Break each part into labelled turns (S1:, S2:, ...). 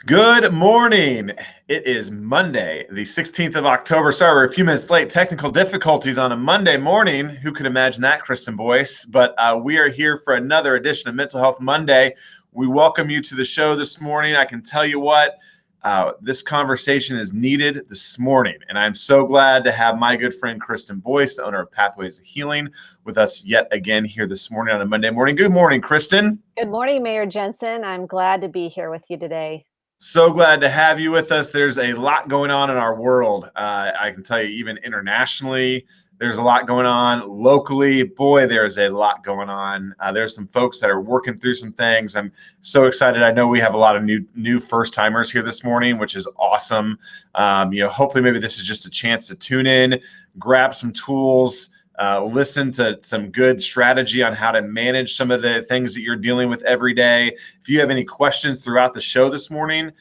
S1: Good morning. It is Monday, the 16th of October. Sorry, we're a few minutes late. Technical difficulties on a Monday morning. Who could imagine that, Kristen Boyce? But we are here for another edition of Mental Health Monday. We welcome you to the show this morning. I can tell you what, this conversation is needed this morning. And I'm so glad to have my good friend, Kristen Boyce, the owner of Pathways of Healing, with us yet again here this morning on a Monday morning. Good morning, Kristen.
S2: Good morning, Mayor Jensen. I'm glad to be here with you today.
S1: So glad to have you with us. There's a lot going on in our world. I can tell you, even internationally, there's a lot going on. Locally, boy, there's a lot going on. There's some folks that are working through some things. I'm so excited. I know we have a lot of new first timers here this morning, which is awesome. Hopefully maybe this is just a chance to tune in, grab some tools, listen to some good strategy on how to manage some of the things that you're dealing with every day. If you have any questions throughout the show this morning,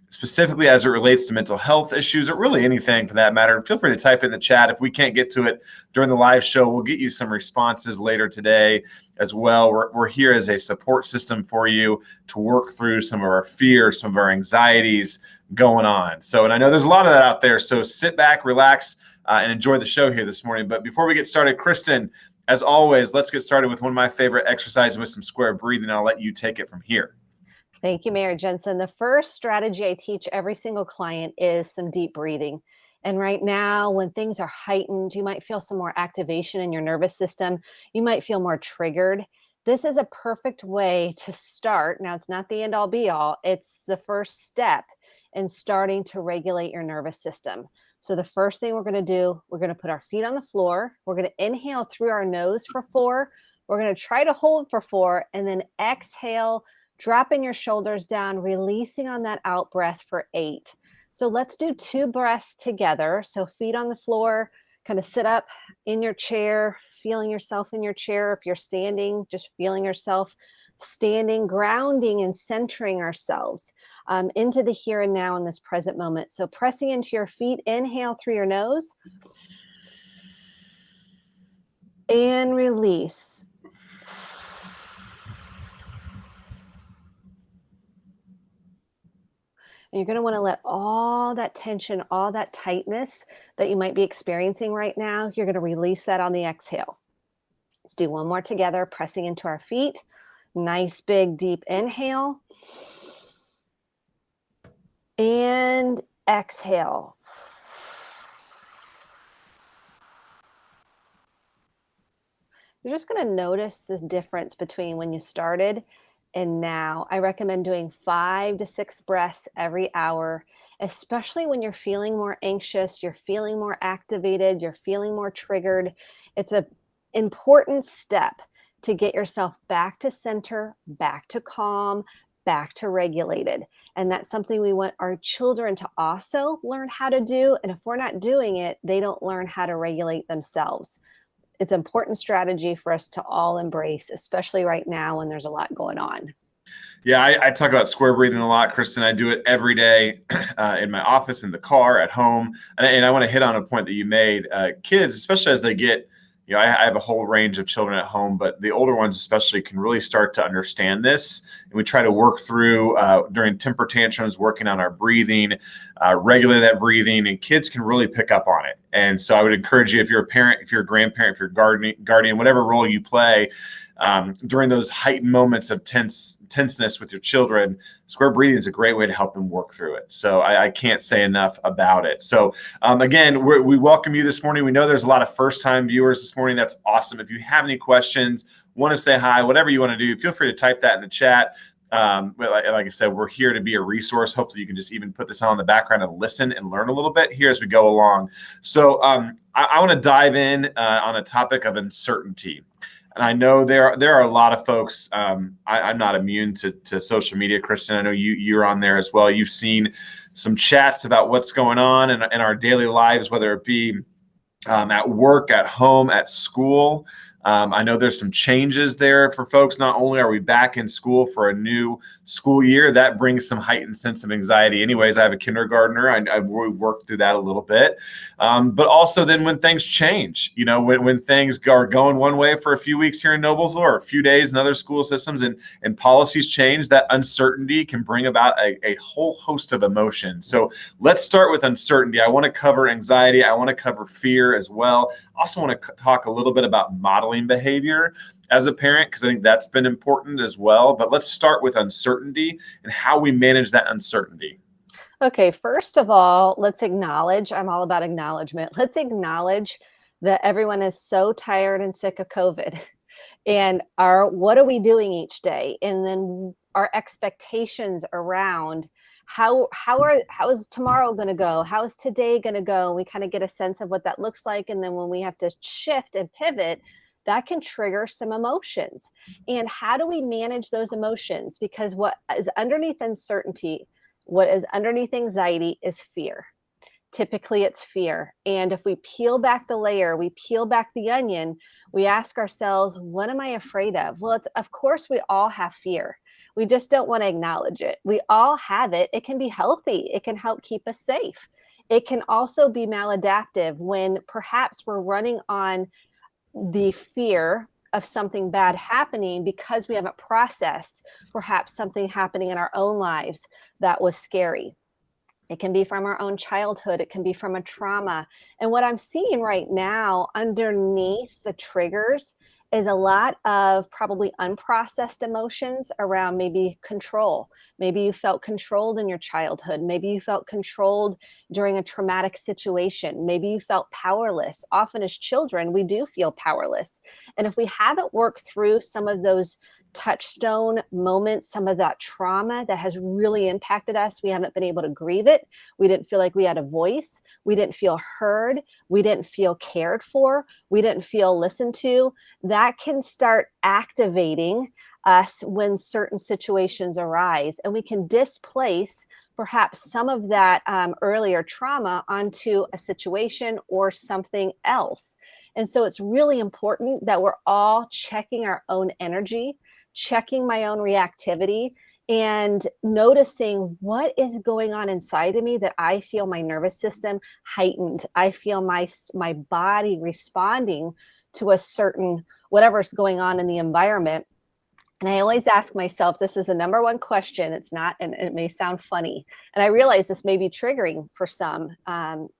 S1: specifically as it relates to mental health issues or really anything for that matter, feel free to type in the chat. If we can't get to it during the live show, we'll get you some responses later today as well. We're here as a support system for you to work through some of our fears, some of our anxieties going on. So, and I know there's a lot of that out there. So sit back, relax, and enjoy the show here this morning. But before we get started, Kristen, as always, let's get started with one of my favorite exercises with some square breathing. I'll let you take it from here.
S2: Thank you, Mayor Jensen. The first strategy I teach every single client is some deep breathing. And right now, when things are heightened, you might feel some more activation in your nervous system. You might feel more triggered. This is a perfect way to start. Now, it's not the end all be all. It's the first step in starting to regulate your nervous system. So the first thing we're going to do, we're going to put our feet on the floor. We're going to inhale through our nose for 4. We're going to try to hold for 4 and then exhale, dropping your shoulders down, releasing on that out breath for 8. So let's do 2 breaths together. So feet on the floor, kind of sit up in your chair, feeling yourself in your chair. If you're standing, just feeling yourself standing, grounding and centering ourselves into the here and now in this present moment. So pressing into your feet, inhale through your nose and release. And you're going to want to let all that tension, all that tightness that you might be experiencing right now, you're going to release that on the exhale. Let's do one more together, pressing into our feet. Nice, big, deep inhale. And exhale. You're just going to notice the difference between when you started and now. I recommend doing 5 to 6 breaths every hour, especially when you're feeling more anxious, you're feeling more activated, you're feeling more triggered. It's an important step to get yourself back to center, back to calm, back to regulated. And that's something we want our children to also learn how to do. And if we're not doing it, they don't learn how to regulate themselves. It's an important strategy for us to all embrace, especially right now when there's a lot going on.
S1: Yeah, I talk about square breathing a lot, Kristen. I do it every day in my office, in the car, at home. And I want to hit on a point that you made. Kids, especially as they get, I have a whole range of children at home, but the older ones especially can really start to understand this. And we try to work through during temper tantrums, working on our breathing, regulating that breathing, and kids can really pick up on it. And so I would encourage you, if you're a parent, if you're a grandparent, if you're a guardian, whatever role you play, during those heightened moments of tenseness with your children, square breathing is a great way to help them work through it. So I can't say enough about it. So again, we welcome you this morning. We know there's a lot of first-time viewers this morning. That's awesome. If you have any questions, want to say hi, whatever you want to do, feel free to type that in the chat. Like I said, we're here to be a resource. Hopefully you can just even put this on in the background and listen and learn a little bit here as we go along. So I want to dive in on a topic of uncertainty. And I know there are a lot of folks. I'm not immune to social media, Kristen. I know you're on there as well. You've seen some chats about what's going on in our daily lives, whether it be at work, at home, at school. I know there's some changes there for folks. Not only are we back in school for a new school year, that brings some heightened sense of anxiety. Anyways, I have a kindergartner. We worked through that a little bit. But also then when things change, when things are going one way for a few weeks here in Noblesville or a few days in other school systems and policies change, that uncertainty can bring about a whole host of emotions. So let's start with uncertainty. I want to cover anxiety. I want to cover fear as well. I also want to talk a little bit about modeling behavior as a parent, because I think that's been important as well. But let's start with uncertainty and how we manage that uncertainty.
S2: Okay, first of all, let's acknowledge, I'm all about acknowledgement. Let's acknowledge that everyone is so tired and sick of COVID. And what are we doing each day? And then our expectations around how is tomorrow going to go? How is today going to go? We kind of get a sense of what that looks like. And then when we have to shift and pivot, that can trigger some emotions. And how do we manage those emotions? Because what is underneath uncertainty, what is underneath anxiety is fear. Typically it's fear. And if we peel back the layer, we peel back the onion, we ask ourselves, what am I afraid of? Well, of course we all have fear. We just don't want to acknowledge it. We all have it. It can be healthy. It can help keep us safe. It can also be maladaptive when perhaps we're running on the fear of something bad happening because we haven't processed perhaps something happening in our own lives that was scary. It can be from our own childhood. It can be from a trauma. And what I'm seeing right now underneath the triggers is a lot of probably unprocessed emotions around maybe control. Maybe you felt controlled in your childhood. Maybe you felt controlled during a traumatic situation. Maybe you felt powerless. Often as children, we do feel powerless. And if we haven't worked through some of those touchstone moments, some of that trauma that has really impacted us, we haven't been able to grieve it. We didn't feel like we had a voice. We didn't feel heard. We didn't feel cared for. We didn't feel listened to. That can start activating us when certain situations arise, and we can displace perhaps some of that earlier trauma onto a situation or something else. And so it's really important that we're all checking our own energy, checking my own reactivity, and noticing what is going on inside of me that I feel my nervous system heightened. I feel my body responding to a certain whatever's going on in the environment. And I always ask myself, this is the number one question. It's not, and it may sound funny. And I realize this may be triggering for some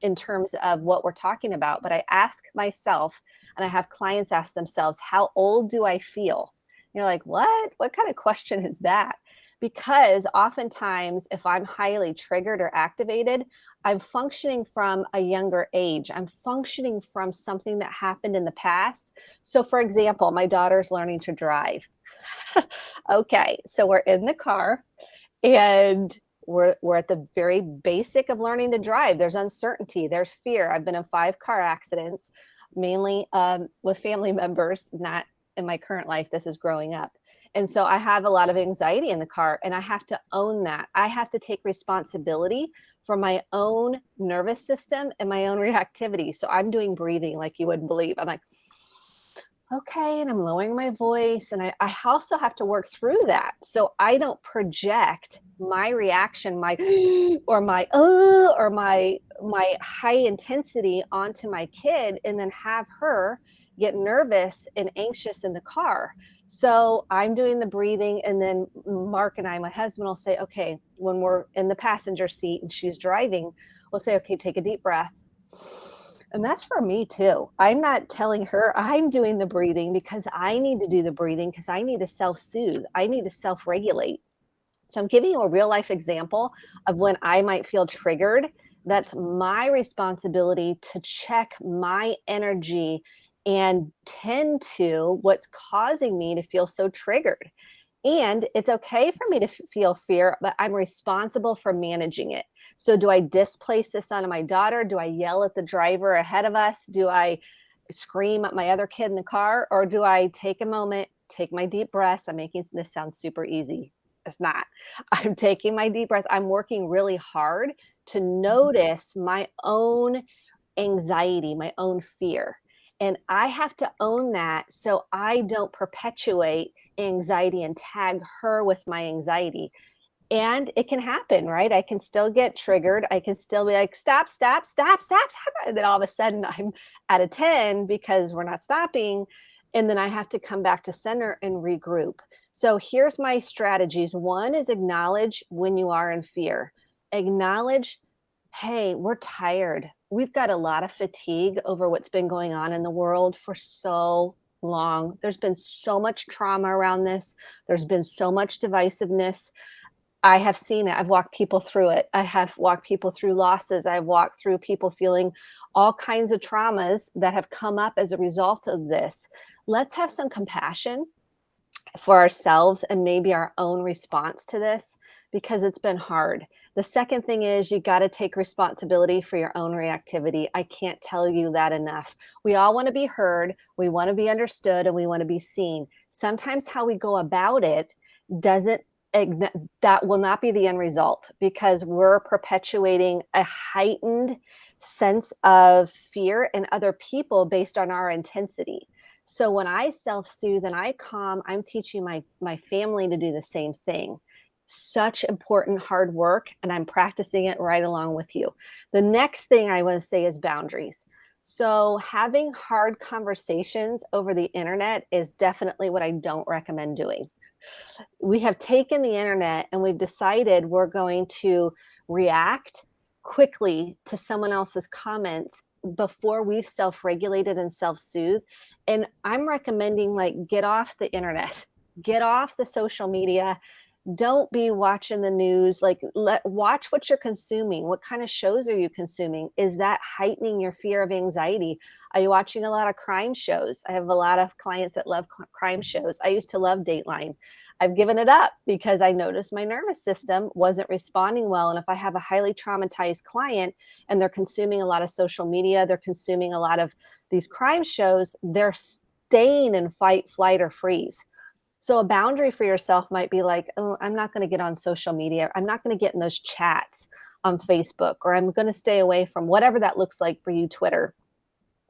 S2: in terms of what we're talking about, but I ask myself, and I have clients ask themselves, how old do I feel? You're like, what? What kind of question is that? Because oftentimes, if I'm highly triggered or activated, I'm functioning from a younger age. I'm functioning from something that happened in the past. So for example, my daughter's learning to drive. Okay, so we're in the car and we're at the very basic of learning to drive. There's uncertainty, there's fear. I've been in 5 car accidents, mainly with family members, not in my current life. This is growing up. And so I have a lot of anxiety in the car, and I have to own that. I have to take responsibility for my own nervous system and my own reactivity. So I'm doing breathing like you wouldn't believe. I'm like, okay, and I'm lowering my voice. And I also have to work through that. So I don't project my reaction, my or my high intensity onto my kid and then have her get nervous and anxious in the car. So I'm doing the breathing, and then Mark and I, my husband, will say, okay, when we're in the passenger seat and she's driving, we'll say, okay, take a deep breath. And that's for me too. I'm not telling her, I'm doing the breathing because I need to do the breathing because I need to self-soothe. I need to self-regulate. So I'm giving you a real life example of when I might feel triggered. That's my responsibility to check my energy and tend to what's causing me to feel so triggered. And it's okay for me to feel fear, but I'm responsible for managing it. So do I displace this onto my daughter? Do I yell at the driver ahead of us? Do I scream at my other kid in the car? Or do I take a moment, take my deep breaths? I'm making this sound super easy. It's not. I'm taking my deep breath. I'm working really hard to notice my own anxiety, my own fear. And I have to own that so I don't perpetuate anxiety and tag her with my anxiety. And it can happen, right? I can still get triggered. I can still be like, stop, stop, stop, stop, stop. And then all of a sudden I'm at a 10 because we're not stopping. And then I have to come back to center and regroup. So here's my strategies. One is acknowledge when you are in fear. Acknowledge, hey, we're tired. We've got a lot of fatigue over what's been going on in the world for so long. There's been so much trauma around this. There's been so much divisiveness. I have seen it. I've walked people through it. I have walked people through losses. I've walked through people feeling all kinds of traumas that have come up as a result of this. Let's have some compassion for ourselves and maybe our own response to this, because it's been hard. The second thing is you got to take responsibility for your own reactivity. I can't tell you that enough. We all want to be heard, we want to be understood, and we want to be seen. Sometimes how we go about it doesn't that will not be the end result, because we're perpetuating a heightened sense of fear in other people based on our intensity. So when I self-soothe and I calm, I'm teaching my family to do the same thing. Such important hard work, and I'm practicing it right along with you. The next thing I want to say is boundaries. So having hard conversations over the internet is definitely what I don't recommend doing. We have taken the internet and we've decided we're going to react quickly to someone else's comments before we've self-regulated and self-soothed. And I'm recommending, like, get off the internet, get off the social media. Don't be watching the news. Like, watch what you're consuming. What kind of shows are you consuming? Is that heightening your fear of anxiety? Are you watching a lot of crime shows? I have a lot of clients that love crime shows. I used to love Dateline. I've given it up because I noticed my nervous system wasn't responding well. And if I have a highly traumatized client and they're consuming a lot of social media, they're consuming a lot of these crime shows, they're staying in fight, flight, or freeze. So a boundary for yourself might be like, oh, I'm not going to get on social media. I'm not going to get in those chats on Facebook, or I'm going to stay away from whatever that looks like for you, Twitter.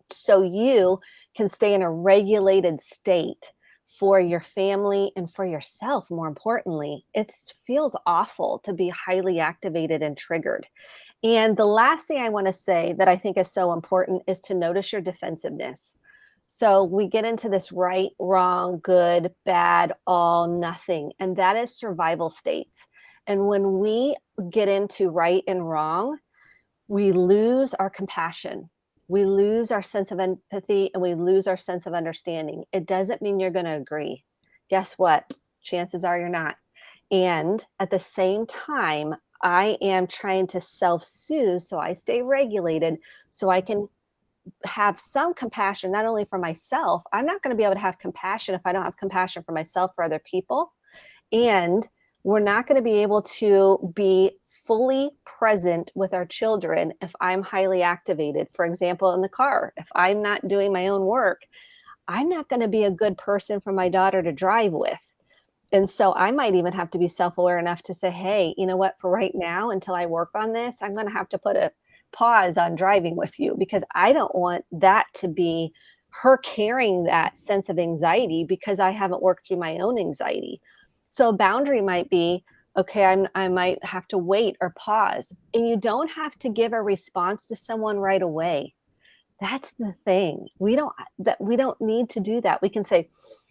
S2: So you can stay in a regulated state for your family and for yourself. More importantly, it feels awful to be highly activated and triggered. And the last thing I want to say that I think is so important is to notice your defensiveness. So we get into this right, wrong, good, bad, all, nothing, and that is survival states. And when we get into right and wrong, we lose our compassion. We lose our sense of empathy, and we lose our sense of understanding. It doesn't mean you're going to agree. Guess what? Chances are you're not. And at the same time, I am trying to self-soothe so I stay regulated, so I can have some compassion, not only for myself. I'm not going to be able to have compassion if I don't have compassion for myself, for other people. And we're not going to be able to be fully present with our children if I'm highly activated. For example, in the car, if I'm not doing my own work, I'm not going to be a good person for my daughter to drive with. And so I might even have to be self-aware enough to say, hey, you know what, for right now, until I work on this, I'm going to have to put a pause on driving with you, because I don't want that to be her carrying that sense of anxiety because I haven't worked through my own anxiety. So a boundary might be, okay, I might have to wait or pause. And you don't have to give a response to someone right away. That's the thing. We don't need to do that. We can say,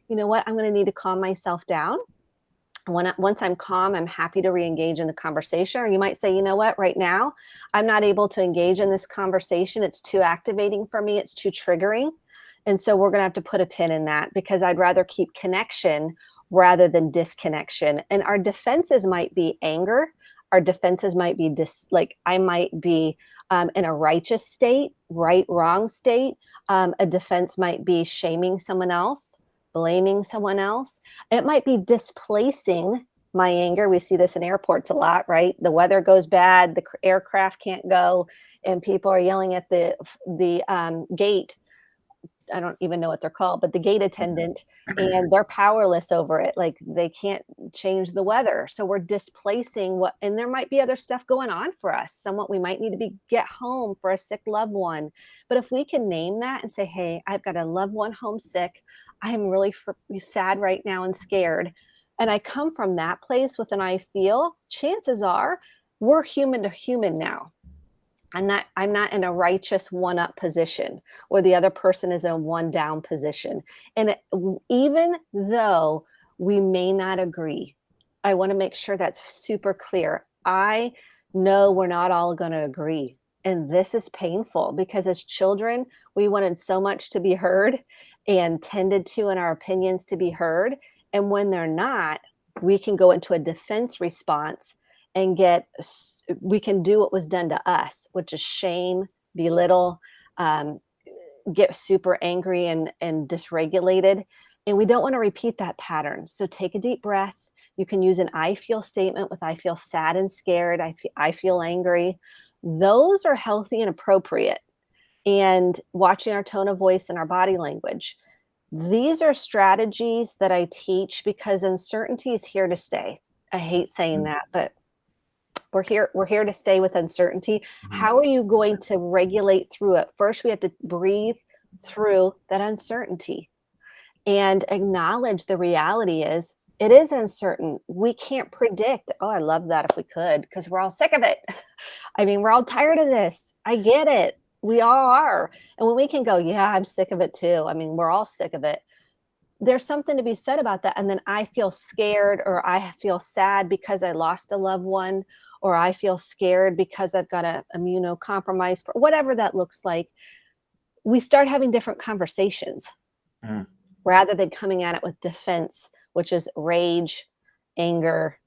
S2: you know what, I'm going to need to calm myself down. Once I'm calm, I'm happy to re-engage in the conversation. Or you might say, you know what, right now, I'm not able to engage in this conversation. It's too activating for me. It's too triggering. And so we're going to have to put a pin in that, because I'd rather keep connection rather than disconnection. And our defenses might be anger. Our defenses might be I might be in a righteous state, right, wrong state. A defense might be shaming someone else, blaming someone else. It might be displacing my anger. We see this in airports a lot, right? The weather goes bad, the aircraft can't go, and people are yelling at the gate, I don't even know what they're called, but the gate attendant, and they're powerless over it. Like they can't change the weather. So we're displacing what, and there might be other stuff going on for us. Someone, we might need to get home for a sick loved one. But if we can name that and say, hey, I've got a loved one home sick. I am really sad right now and scared. And I come from that place with an I feel, chances are we're human to human now. I'm not in a righteous one up position or the other person is in a one down position. And even though we may not agree, I want to make sure that's super clear. I know we're not all going to agree. And this is painful because as children, we wanted so much to be heard and tended to in our opinions to be heard. And when they're not, we can go into a defense response and we can do what was done to us, which is shame, belittle, get super angry and dysregulated. And we don't want to repeat that pattern. So take a deep breath. You can use an I feel statement with I feel sad and scared. I feel angry. Those are healthy and appropriate. And watching our tone of voice and our body language. These are strategies that I teach because uncertainty is here to stay. I hate saying that, but we're here to stay with uncertainty. Mm-hmm. How are you going to regulate through it? First, we have to breathe through that uncertainty and acknowledge the reality is it is uncertain. We can't predict. Oh, I love that if we could, because we're all sick of it. I mean, we're all tired of this. I get it. We all are. And when we can go, yeah, I'm sick of it too. I mean, we're all sick of it. There's something to be said about that. And then I feel scared or I feel sad because I lost a loved one, or I feel scared because I've got a immunocompromised, whatever that looks like. We start having different conversations rather than coming at it with defense, which is rage, anger.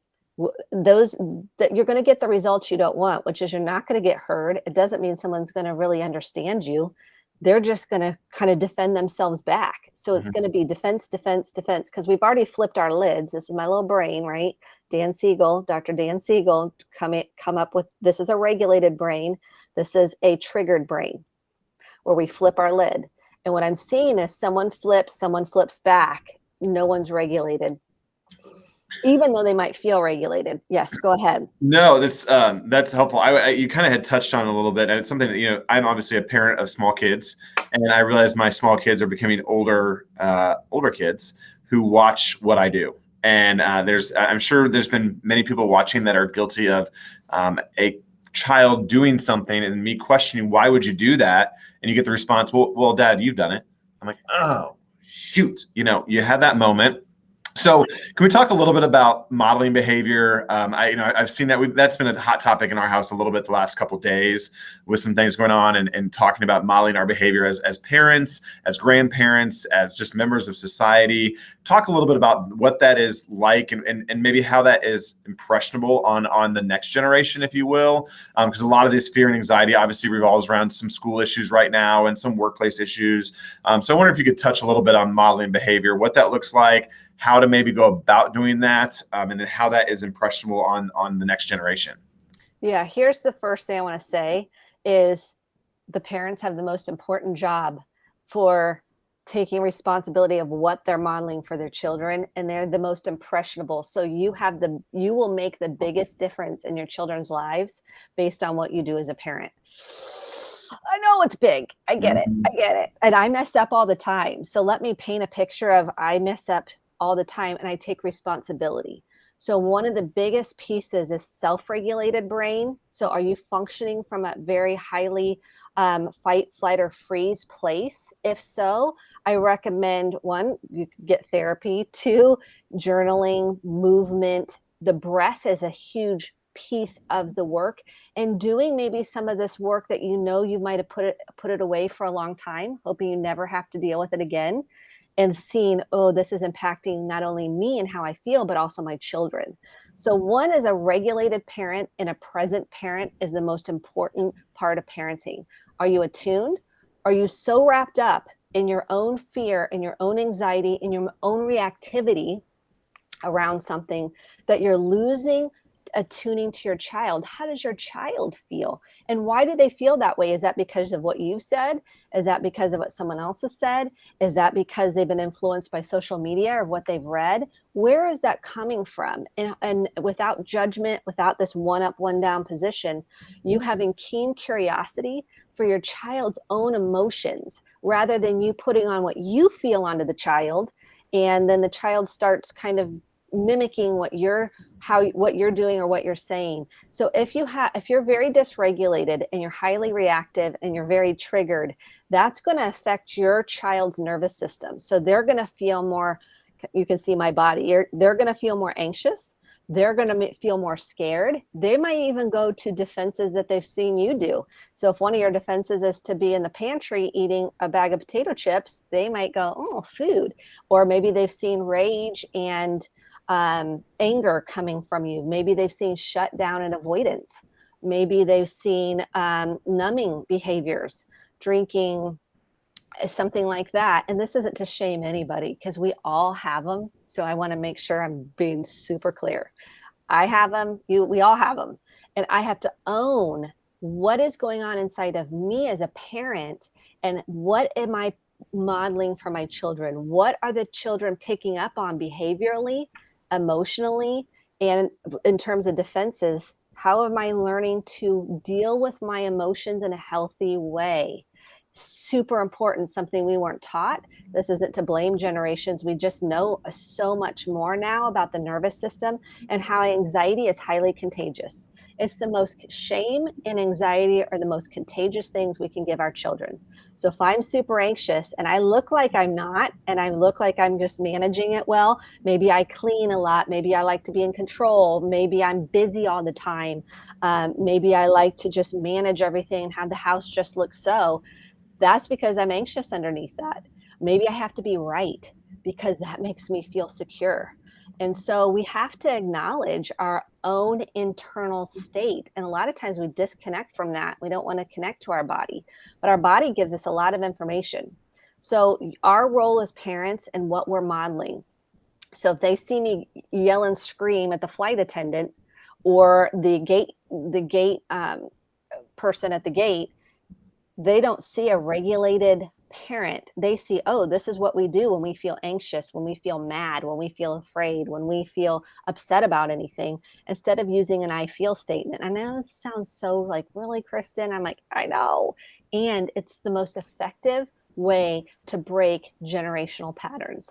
S2: Those that you're going to get the results you don't want, which is you're not going to get heard. It doesn't mean someone's going to really understand you. They're just going to kind of defend themselves back. So it's going to be defense, defense, defense, because we've already flipped our lids. This is my little brain, right? Dr. Dan Siegel come up with, this is a regulated brain. This is a triggered brain where we flip our lid. And what I'm seeing is someone flips back. No one's regulated, even though they might feel regulated. Yes, go ahead.
S1: No, that's helpful. You kind of had touched on a little bit, and it's something that, I'm obviously a parent of small kids, and I realize my small kids are becoming older kids who watch what I do. And I'm sure there's been many people watching that are guilty of a child doing something and me questioning, why would you do that? And you get the response, well, Dad, you've done it. I'm like, oh, shoot. You had that moment. So can we talk a little bit about modeling behavior? I've seen that's been a hot topic in our house a little bit the last couple of days with some things going on and talking about modeling our behavior as parents, as grandparents, as just members of society. Talk a little bit about what that is like and maybe how that is impressionable on the next generation, if you will. Because a lot of this fear and anxiety obviously revolves around some school issues right now and some workplace issues. So I wonder if you could touch a little bit on modeling behavior, what that looks like, how to maybe go about doing that, and then how that is impressionable on the next generation.
S2: Yeah, here's the first thing I want to say is the parents have the most important job for taking responsibility of what they're modeling for their children, and they're the most impressionable. So you will make the biggest difference in your children's lives based on what you do as a parent. I know it's big. I get it. And I mess up all the time. So let me paint a picture of I mess up all the time and I take responsibility. So one of the biggest pieces is self-regulated brain. So are you functioning from a very highly fight, flight, or freeze place? If so, I recommend 1, you get therapy, 2, journaling, movement. The breath is a huge piece of the work, and doing maybe some of this work that you might have put it away for a long time, hoping you never have to deal with it again. And seeing, oh, this is impacting not only me and how I feel, but also my children. So 1 is a regulated parent and a present parent is the most important part of parenting. Are you attuned? Are you so wrapped up in your own fear, in your own anxiety, in your own reactivity around something that you're losing attuning to your child. How does your child feel? And why do they feel that way? Is that because of what you said? Is that because of what someone else has said? Is that because they've been influenced by social media or what they've read? Where is that coming from? And without judgment, without this one up, one down position, you having keen curiosity for your child's own emotions rather than you putting on what you feel onto the child. And then the child starts kind of mimicking what you're doing or what you're saying. So if you're very dysregulated and you're highly reactive and you're very triggered, that's going to affect your child's nervous system. So they're going to feel more, you can see my body, they're going to feel more anxious. They're going to feel more scared. They might even go to defenses that they've seen you do. So if one of your defenses is to be in the pantry eating a bag of potato chips, they might go, oh, food. Or maybe they've seen rage and anger coming from you. Maybe they've seen shutdown and avoidance. Maybe they've seen numbing behaviors, drinking, something like that. And this isn't to shame anybody because we all have them. So I want to make sure I'm being super clear. I have them, we all have them. And I have to own what is going on inside of me as a parent and what am I modeling for my children? What are the children picking up on behaviorally, emotionally, and in terms of defenses? How am I learning to deal with my emotions in a healthy way? Super important, something we weren't taught. This isn't to blame generations. We just know so much more now about the nervous system and how anxiety is highly contagious. It's the most, shame and anxiety are the most contagious things we can give our children. So if I'm super anxious and I look like I'm not, and I look like I'm just managing it well, maybe I clean a lot, maybe I like to be in control, maybe I'm busy all the time, maybe I like to just manage everything and have the house just look so. That's because I'm anxious underneath that. Maybe I have to be right because that makes me feel secure. And so we have to acknowledge our own internal state. And a lot of times we disconnect from that. We don't want to connect to our body, but our body gives us a lot of information. So our role as parents and what we're modeling. So if they see me yell and scream at the flight attendant or the gate person at the gate, they don't see a regulated parent. They see, oh, this is what we do when we feel anxious, when we feel mad, when we feel afraid, when we feel upset about anything, instead of using an I feel statement. I know this sounds so like, really, Kristen? I'm like, I know. And it's the most effective way to break generational patterns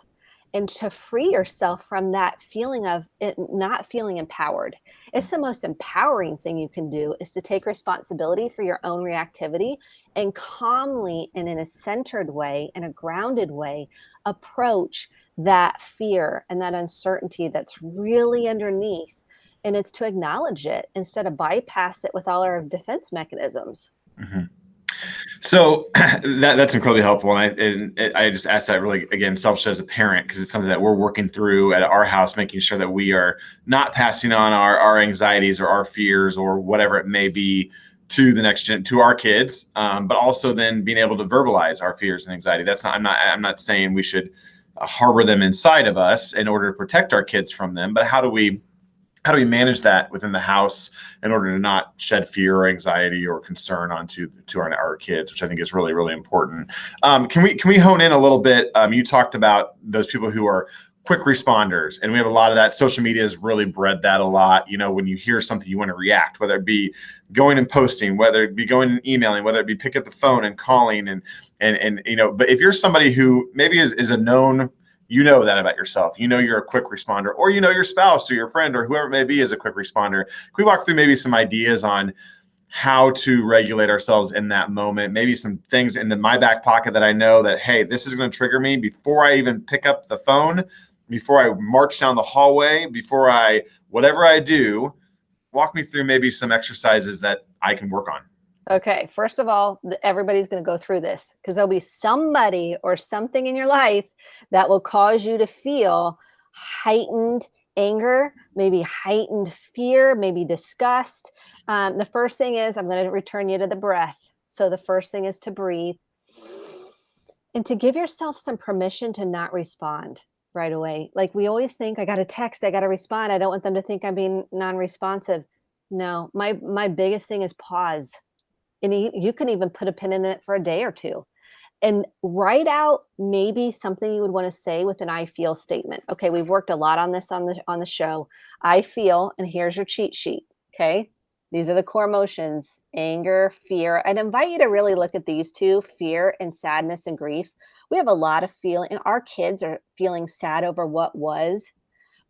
S2: and to free yourself from that feeling of it not feeling empowered. It's the most empowering thing you can do is to take responsibility for your own reactivity and calmly and in a centered way, in a grounded way, approach that fear and that uncertainty that's really underneath. And it's to acknowledge it instead of bypass it with all our defense mechanisms.
S1: Mm-hmm. So that's incredibly helpful. And I just asked that really, again, selfishly as a parent, because it's something that we're working through at our house, making sure that we are not passing on our anxieties or our fears or whatever it may be to the next gen, to our kids, but also then being able to verbalize our fears and anxiety. That's not, I'm not saying we should harbor them inside of us in order to protect our kids from them, but how do we manage that within the house in order to not shed fear or anxiety or concern onto our kids, which I think is really, really important. Can we hone in a little bit? You talked about those people who are quick responders, and we have a lot of that. Social media has really bred that a lot. You know, when you hear something, you want to react, whether it be going and posting, whether it be going and emailing, whether it be pick up the phone and calling, and you know. But if you're somebody who maybe is a known, you know that about yourself. You know you're a quick responder, or you know your spouse or your friend or whoever it may be is a quick responder. Can we walk through maybe some ideas on how to regulate ourselves in that moment? Maybe some things in my back pocket that I know that, hey, this is going to trigger me before I even pick up the phone, before I march down the hallway, before whatever I do. Walk me through maybe some exercises that I can work on.
S2: Okay, first of all, everybody's going to go through this because there'll be somebody or something in your life that will cause you to feel heightened anger, maybe heightened fear, maybe disgust. The first thing is I'm going to return you to the breath. So the first thing is to breathe and to give yourself some permission to not respond. right away. Like we always think, I got to text, I got to respond. I don't want them to think I'm being non-responsive. No, my biggest thing is pause. And you can even put a pin in it for a day or two and write out maybe something you would want to say with an I feel statement. Okay, we've worked a lot on this on the show. I feel, and here's your cheat sheet. Okay. These are the core emotions: anger, fear. I'd invite you to really look at these two: fear and sadness and grief. We have a lot of feeling, and our kids are feeling sad over what was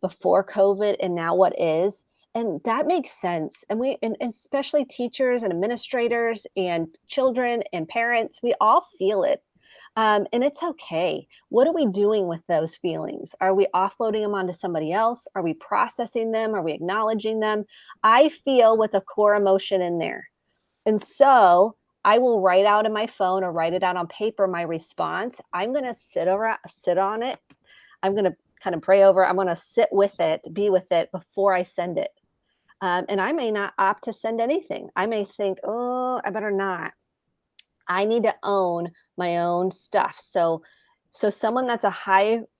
S2: before COVID and now what is. And that makes sense. And especially teachers and administrators and children and parents, we all feel it. And it's okay. What are we doing with those feelings? Are we offloading them onto somebody else? Are we processing them? Are we acknowledging them? I feel with a core emotion in there. And so I will write out in my phone or write it out on paper my response. I'm going to sit on it. I'm going to kind of pray over. I'm going to sit with it, be with it before I send it. And I may not opt to send anything. I may think, oh, I better not. I need to own my own stuff. So someone that's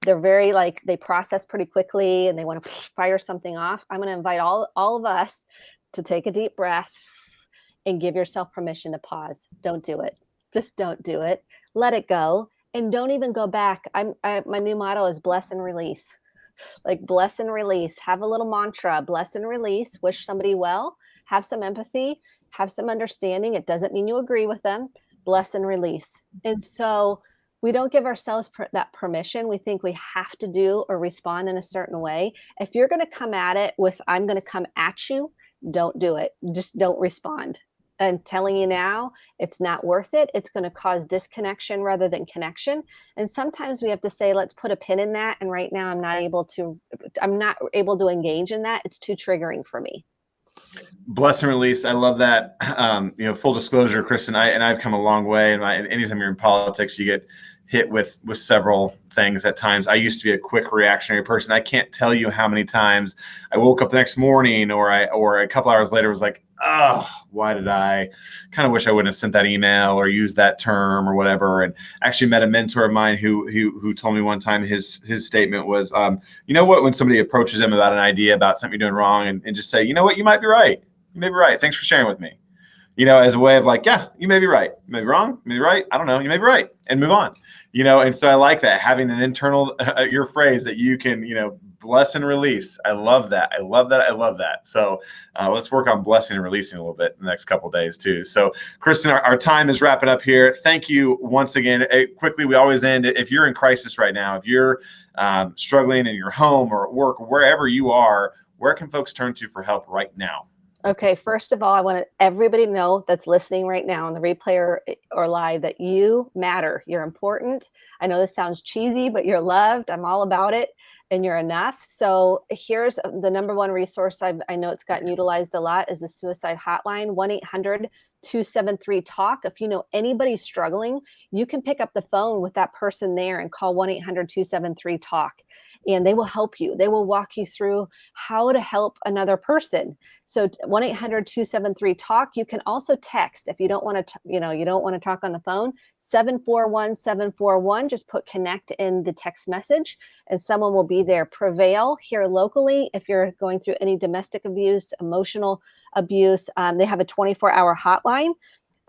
S2: they're very like, they process pretty quickly and they want to fire something off. I'm going to invite all of us to take a deep breath and give yourself permission to pause. Don't do it. Just don't do it. Let it go. And don't even go back. My new motto is bless and release. Like bless and release. Have a little mantra: bless and release. Wish somebody well. Have some empathy. Have some understanding. It doesn't mean you agree with them. Bless and release. And so we don't give ourselves that permission. We think we have to do or respond in a certain way. If you're going to come at it with, I'm going to come at you, don't do it. Just don't respond. I'm telling you now, it's not worth it. It's going to cause disconnection rather than connection. And sometimes we have to say, let's put a pin in that. And right now I'm not able to engage in that. It's too triggering for me.
S1: Bless and release. I love that. Full disclosure, Kristen, I've come a long way. And anytime you're in politics, you get hit with several things at times. I used to be a quick reactionary person. I can't tell you how many times I woke up the next morning or a couple hours later was like, oh, why did I kind of wish I wouldn't have sent that email or used that term or whatever. And actually met a mentor of mine who told me one time his statement was, you know what, when somebody approaches him about an idea about something you're doing wrong and just say, you know what, you might be right. You may be right. Thanks for sharing with me. As a way of like, yeah, you may be right. You may be wrong. You may be right. I don't know. You may be right, and move on. And so I like that, having an internal, your phrase that you can, bless and release. I love that. I love that. I love that. So let's work on blessing and releasing a little bit in the next couple of days too. So Kristen, our time is wrapping up here. Thank you once again. Quickly, we always end. If you're in crisis right now, if you're struggling in your home or at work, or wherever you are, where can folks turn to for help right now?
S2: Okay, first of all, I want everybody to know that's listening right now on the replay or live that you matter. You're important. I know this sounds cheesy, but you're loved. I'm all about it, and you're enough. So here's the number one resource I know it's gotten utilized a lot is the suicide hotline, 1-800-273-TALK. If you know anybody struggling, you can pick up the phone with that person there and call 1-800-273-TALK. And they will help you. They will walk you through how to help another person. So 1-800-273-TALK. You can also text if you don't want to, you don't want to talk on the phone. 741-741. Just put connect in the text message, and someone will be there. Prevail here locally. If you're going through any domestic abuse, emotional abuse, they have a 24-hour hotline.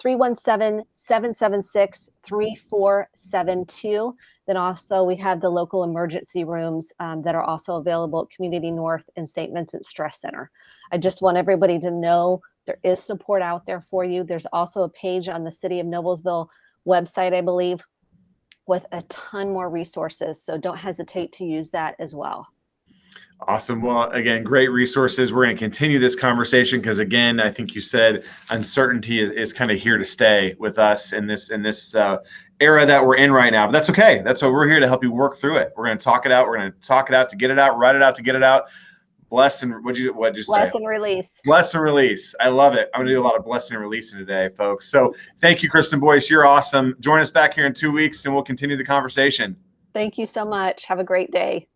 S2: 317-776-3472. Then also we have the local emergency rooms that are also available at Community North and St. Vincent Stress Center. I just want everybody to know there is support out there for you. There's also a page on the City of Noblesville website, I believe, with a ton more resources. So don't hesitate to use that as well.
S1: Awesome. Well, again, great resources. We're going to continue this conversation because, again, I think you said uncertainty is kind of here to stay with us in this era that we're in right now. But that's okay. That's why we're here to help you work through it. We're going to talk it out. We're going to talk it out to get it out, write it out to get it out. Bless and what'd you say?
S2: Bless and release.
S1: Bless and release. I love it. I'm going to do a lot of blessing and releasing today, folks. So thank you, Kristen Boyce. You're awesome. Join us back here in 2 weeks and we'll continue the conversation.
S2: Thank you so much. Have a great day.